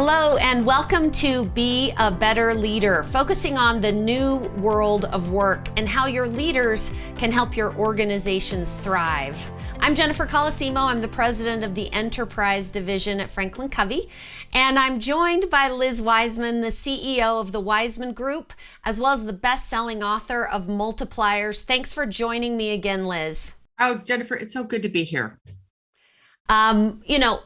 Hello and welcome to Be a Better Leader, focusing on the new world of work and how your leaders can help your organizations thrive. I'm Jennifer Colosimo. I'm the president of the Enterprise Division at Franklin Covey, and I'm joined by Liz Wiseman, the CEO of the Wiseman Group, as well as the best-selling author of Multipliers. Thanks for joining me again, Liz. Oh, Jennifer, it's so good to be here.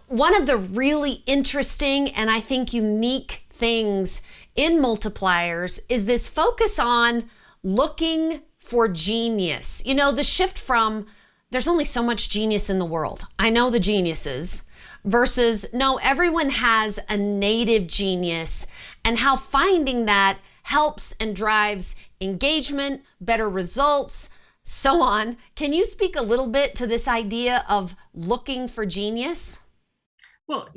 One of the really interesting and I think unique things in Multipliers is this focus on looking for genius. You know, the shift from there's only so much genius in the world, I know the geniuses, versus no, everyone has a native genius, and how finding that helps and drives engagement, better results, so on. Can you speak a little bit to this idea of looking for genius? Well,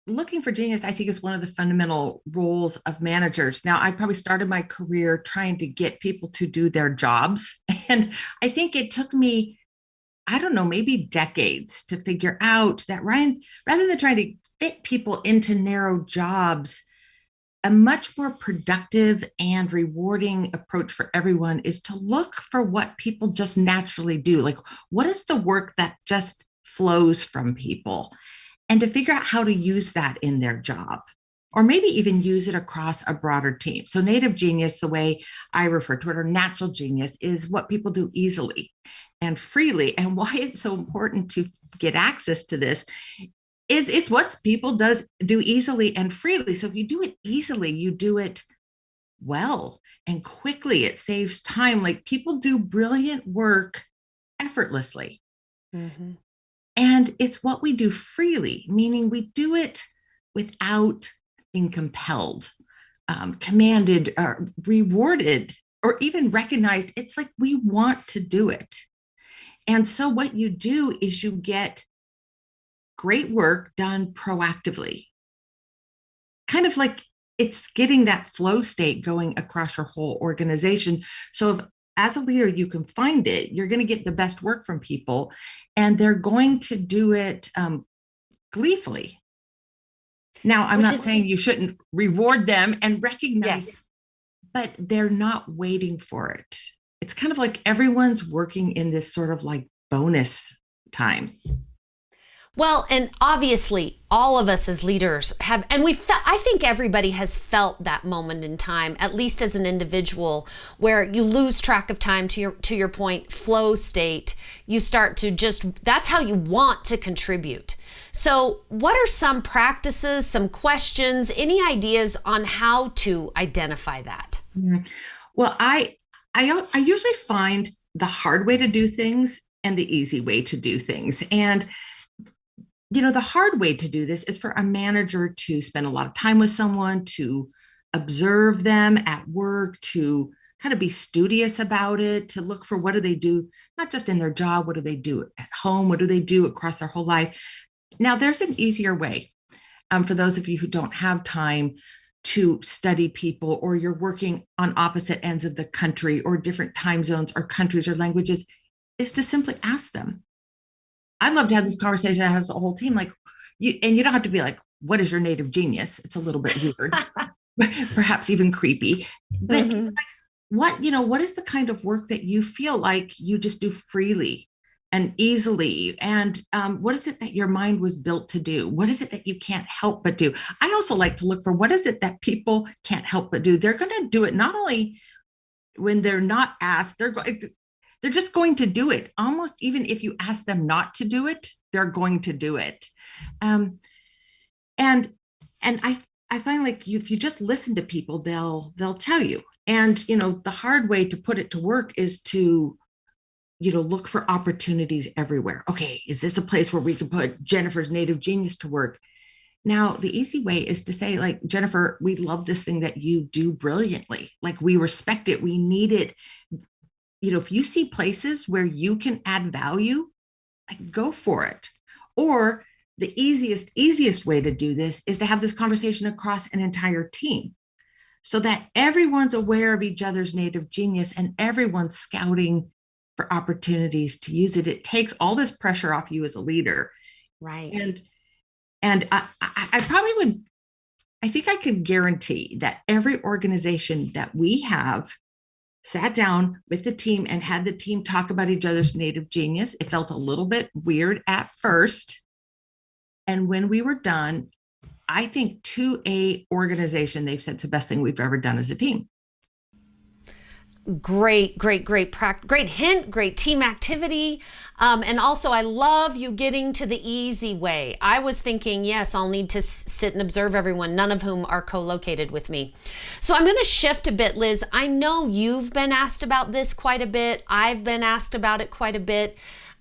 looking for genius, I think, is one of the fundamental roles of managers. Now, I probably started my career trying to get people to do their jobs. And I think it took me, I don't know, maybe decades to figure out that, Ryan, rather than trying to fit people into narrow jobs, a much more productive and rewarding approach for everyone is to look for what people just naturally do. Like, what is the work that just flows from people? And to figure out how to use that in their job, or maybe even use it across a broader team. So native genius, the way I refer to it, or natural genius, is what people do easily and freely. And why it's so important to get access to this is it's what people do easily and freely. So if you do it easily, you do it well and quickly. It saves time. Like, people do brilliant work effortlessly. Mm-hmm. And it's what we do freely, meaning we do it without being compelled, commanded, or rewarded, or even recognized. It's like we want to do it. And so what you do is you get great work done proactively. Kind of like it's getting that flow state going across your whole organization. So if, as a leader, you can find it, you're going to get the best work from people, and they're going to do it gleefully. Now, I'm not saying you shouldn't reward them and recognize, yes, but they're not waiting for it. It's kind of like everyone's working in this sort of like bonus time. Well, and obviously all of us as leaders have, and I think everybody has felt that moment in time, at least as an individual, where you lose track of time, to your point, flow state. You start to that's how you want to contribute. So what are some practices, some questions, any ideas on how to identify that? Well, I usually find the hard way to do things and the easy way to do things. And the hard way to do this is for a manager to spend a lot of time with someone, to observe them at work, to kind of be studious about it, to look for what do they do, not just in their job, what do they do at home, what do they do across their whole life. Now, there's an easier way for those of you who don't have time to study people, or you're working on opposite ends of the country or different time zones or countries or languages, is to simply ask them. I'd love to have this conversation that has a whole team, like you don't have to be like, what is your native genius? It's a little bit weird, perhaps even creepy. But like, what is the kind of work that you feel like you just do freely and easily? And what is it that your mind was built to do? What is it that you can't help but do? I also like to look for what is it that people can't help but do. They're going to do it not only when they're not asked, they're just going to do it. Almost even if you ask them not to do it, they're going to do it. And I find, like, if you just listen to people, they'll tell you. And the hard way to put it to work is to look for opportunities everywhere. Okay, is this a place where we can put Jennifer's native genius to work? Now, the easy way is to say, like, Jennifer, we love this thing that you do brilliantly. Like, we respect it. We need it. If you see places where you can add value, like, go for it. Or the easiest way to do this is to have this conversation across an entire team, so that everyone's aware of each other's native genius and everyone's scouting for opportunities to use it. It takes all this pressure off you as a leader. Right. And I probably would I think I can guarantee that every organization that we have sat down with the team and had the team talk about each other's native genius. It felt a little bit weird at first. And when we were done, I think to a organization, they've said it's the best thing we've ever done as a team. Great hint, great team activity. And also, I love you getting to the easy way. I was thinking, yes, I'll need to sit and observe everyone, none of whom are co-located with me. So I'm going to shift a bit, Liz. I know you've been asked about this quite a bit. I've been asked about it quite a bit.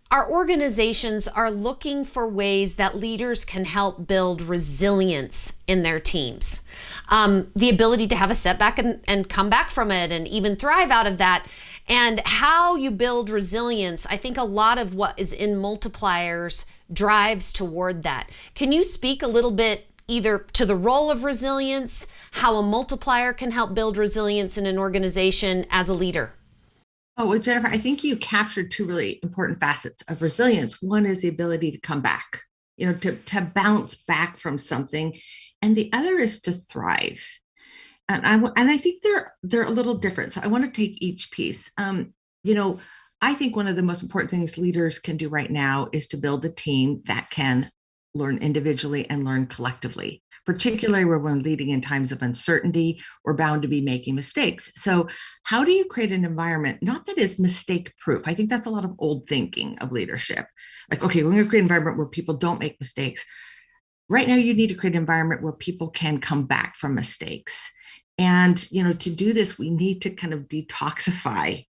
Our organizations are looking for ways that leaders can help build resilience in their teams. The ability to have a setback and come back from it and even thrive out of that. And how you build resilience, I think a lot of what is in multipliers drives toward that. Can you speak a little bit either to the role of resilience, how a multiplier can help build resilience in an organization as a leader? Oh, well, Jennifer, I think you captured two really important facets of resilience. One is the ability to come back, to bounce back from something. And the other is to thrive. And I think they're a little different. So I want to take each piece. I think one of the most important things leaders can do right now is to build a team that can learn individually and learn collectively, particularly when we're leading in times of uncertainty. We're bound to be making mistakes. So how do you create an environment, not that is mistake proof? I think that's a lot of old thinking of leadership. Like, okay, we're going to create an environment where people don't make mistakes. Right now, you need to create an environment where people can come back from mistakes. And, to do this, we need to kind of detoxify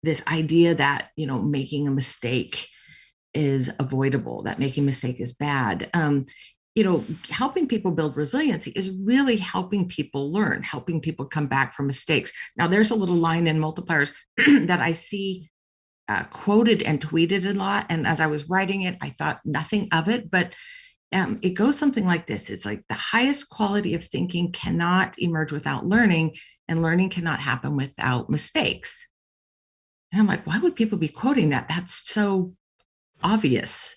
this idea that, making a mistake is avoidable, that making a mistake is bad. Helping people build resiliency is really helping people learn, helping people come back from mistakes. Now, there's a little line in multipliers that I see quoted and tweeted a lot. And as I was writing it, I thought nothing of it, but it goes something like this. It's like the highest quality of thinking cannot emerge without learning, and learning cannot happen without mistakes. And I'm like, why would people be quoting that? That's so obvious.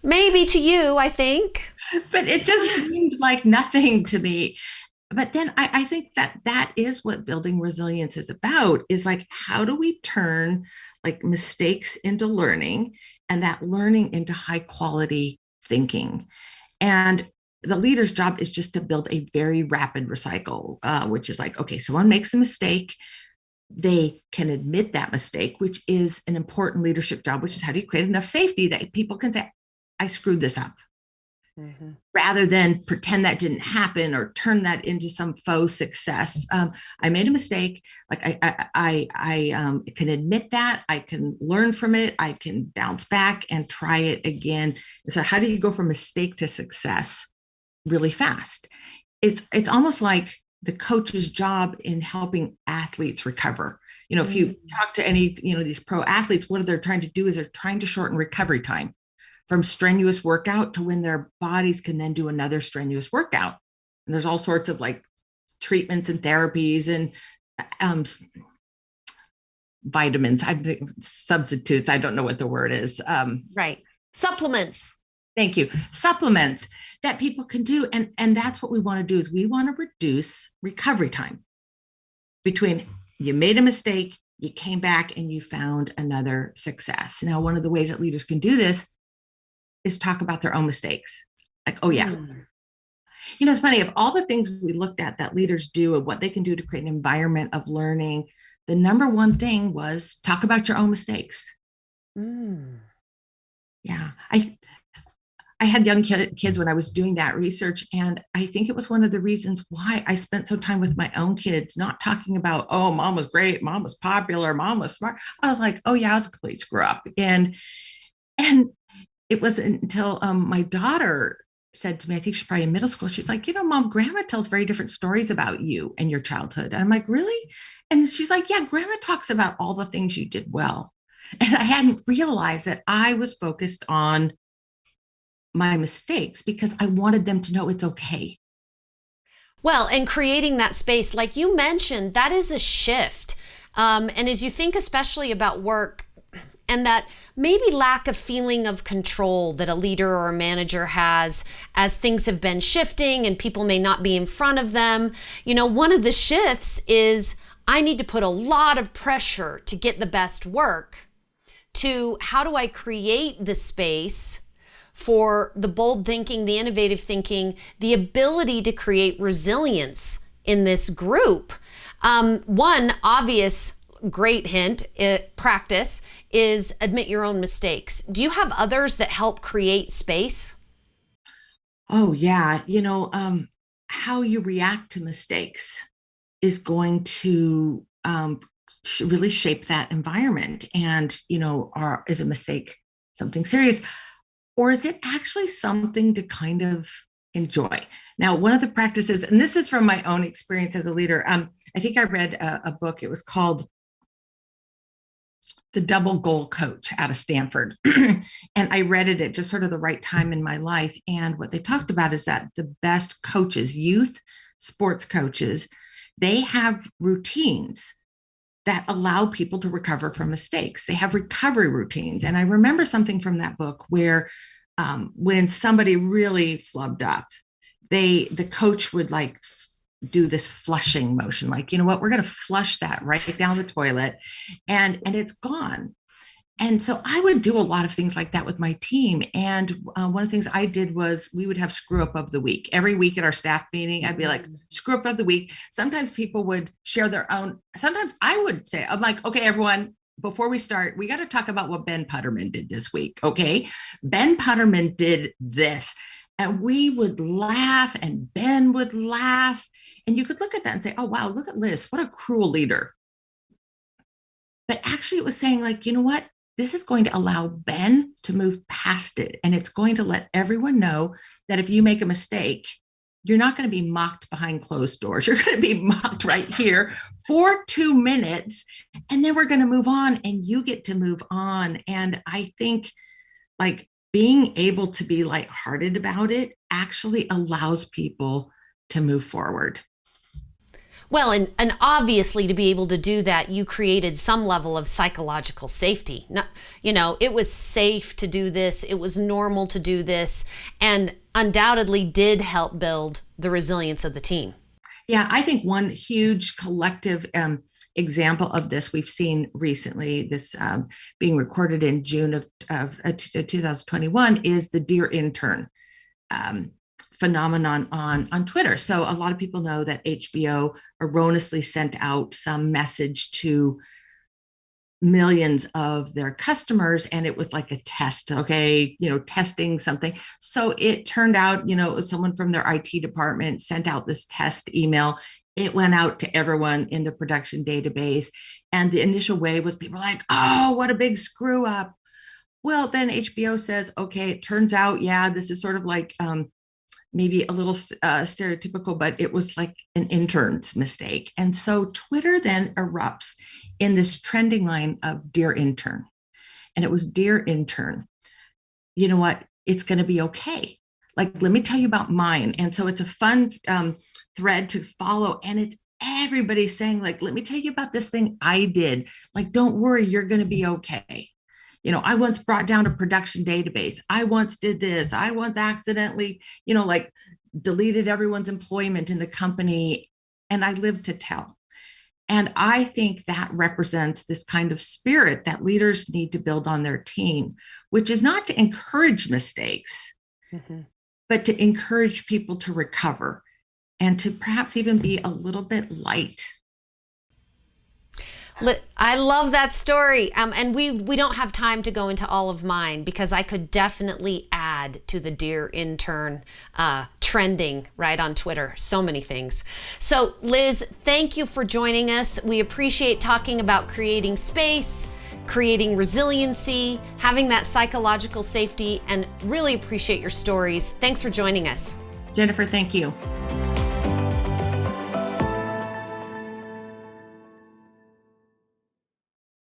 Maybe to you, I think. But it just seemed like nothing to me. But then I think that is what building resilience is about, is like, how do we turn like mistakes into learning and that learning into high quality thinking? And the leader's job is just to build a very rapid recycle, which is like, okay, someone makes a mistake. They can admit that mistake, which is an important leadership job, which is how do you create enough safety that people can say, I screwed this up. Mm-hmm. Rather than pretend that didn't happen or turn that into some faux success. I made a mistake. Like I can admit that. I can learn from it. I can bounce back and try it again. So how do you go from mistake to success really fast? It's almost like the coach's job in helping athletes recover. If you talk to any, these pro athletes, what they're trying to do is they're trying to shorten recovery time from strenuous workout to when their bodies can then do another strenuous workout. And there's all sorts of like treatments and therapies and vitamins, substitutes. I don't know what the word is. Right. Supplements. Thank you. Supplements that people can do. And that's what we want to do, is we want to reduce recovery time between you made a mistake, you came back and you found another success. Now, one of the ways that leaders can do this is talk about their own mistakes. Like, oh yeah. It's funny, of all the things we looked at that leaders do and what they can do to create an environment of learning, the number one thing was talk about your own mistakes. Yeah. I had young kids when I was doing that research. And I think it was one of the reasons why I spent so time with my own kids, not talking about, oh, mom was great, mom was popular, mom was smart. I was like, oh yeah, I was a complete screw up. And it wasn't until my daughter said to me, I think she's probably in middle school, she's like, mom, grandma tells very different stories about you and your childhood. And I'm like, really? And she's like, yeah, grandma talks about all the things you did well. And I hadn't realized that I was focused on my mistakes because I wanted them to know it's okay. Well, and creating that space, like you mentioned, that is a shift. And as you think especially about work, and that maybe lack of feeling of control that a leader or a manager has as things have been shifting and people may not be in front of them. One of the shifts is I need to put a lot of pressure to get the best work, to how do I create the space for the bold thinking, the innovative thinking, the ability to create resilience in this group. One obvious great hint, practice, is admit your own mistakes. Do you have others that help create space? Oh, yeah. How you react to mistakes is going to really shape that environment. And, is a mistake something serious, or is it actually something to kind of enjoy? Now, one of the practices, and this is from my own experience as a leader, I think I read a book. It was called The Double Goal Coach out of Stanford. And I read it at just sort of the right time in my life. And what they talked about is that the best coaches, youth sports coaches, they have routines that allow people to recover from mistakes. They have recovery routines. And I remember something from that book where when somebody really flubbed up, the coach would do this flushing motion, you know what, we're going to flush that right down the toilet, and it's gone. And so I would do a lot of things like that with my team. And one of the things I did was we would have screw up of the week. Every week at our staff meeting, I'd be like, screw up of the week. Sometimes people would share their own. Sometimes I would say, I'm like, okay, everyone, before we start, we got to talk about what Ben Putterman did this week. Okay. Ben Putterman did this. And we would laugh and Ben would laugh. And you could look at that and say, oh, wow, look at Liz. What a cruel leader. But actually it was saying you know what? This is going to allow Ben to move past it. And it's going to let everyone know that if you make a mistake, you're not going to be mocked behind closed doors. You're going to be mocked right here for 2 minutes. And then we're going to move on and you get to move on. And I think being able to be lighthearted about it actually allows people to move forward. Well, and obviously to be able to do that, you created some level of psychological safety. It was safe to do this. It was normal to do this, and undoubtedly did help build the resilience of the team. Yeah, I think one huge collective example of this we've seen recently, this being recorded in June of 2021, is the Dear Intern phenomenon on Twitter. So a lot of people know that HBO erroneously sent out some message to millions of their customers, and it was like a test, testing something. So it turned out, it was someone from their IT department sent out this test email. It went out to everyone in the production database. And the initial wave was people like, oh, what a big screw up. Well, then HBO says, okay, it turns out, yeah, this is sort of maybe a little stereotypical, but it was like an intern's mistake. And so Twitter then erupts in this trending line of Dear Intern. And it was, Dear Intern, you know what? It's going to be okay. Let me tell you about mine. And so it's a fun thread to follow. And it's everybody saying, let me tell you about this thing I did. Don't worry, you're going to be okay. I once brought down a production database. I once did this. I once accidentally, deleted everyone's employment in the company, and I lived to tell. And I think that represents this kind of spirit that leaders need to build on their team, which is not to encourage mistakes, but to encourage people to recover and to perhaps even be a little bit light. I love that story. And we don't have time to go into all of mine, because I could definitely add to the Dear Intern trending right on Twitter. So many things. So Liz, thank you for joining us. We appreciate talking about creating space, creating resiliency, having that psychological safety, and really appreciate your stories. Thanks for joining us. Jennifer, thank you.